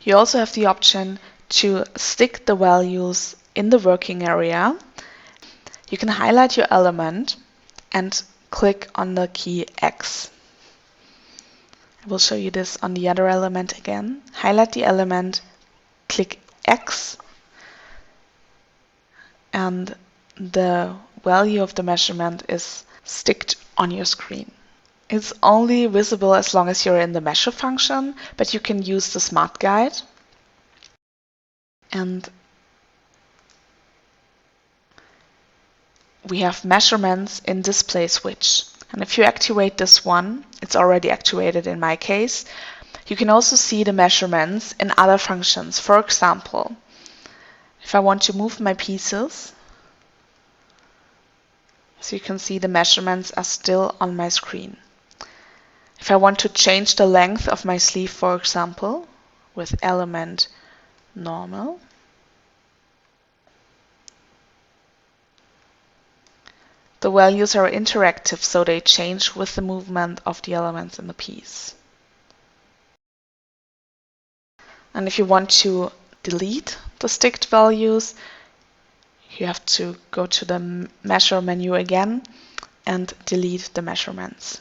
You also have the option to stick the values in the working area. You can highlight your element and click on the key X. I will show you this on the other element again. Highlight the element, click X, and the value of the measurement is sticked on your screen. It's only visible as long as you're in the measure function, but you can use the Smart Guide. And we have measurements in display switch. And if you activate this one, it's already activated in my case, you can also see the measurements in other functions. For example, if I want to move my pieces, so you can see the measurements are still on my screen. If I want to change the length of my sleeve, for example, with element normal, the values are interactive, so they change with the movement of the elements in the piece. And if you want to delete the sticked values, you have to go to the measure menu again and delete the measurements.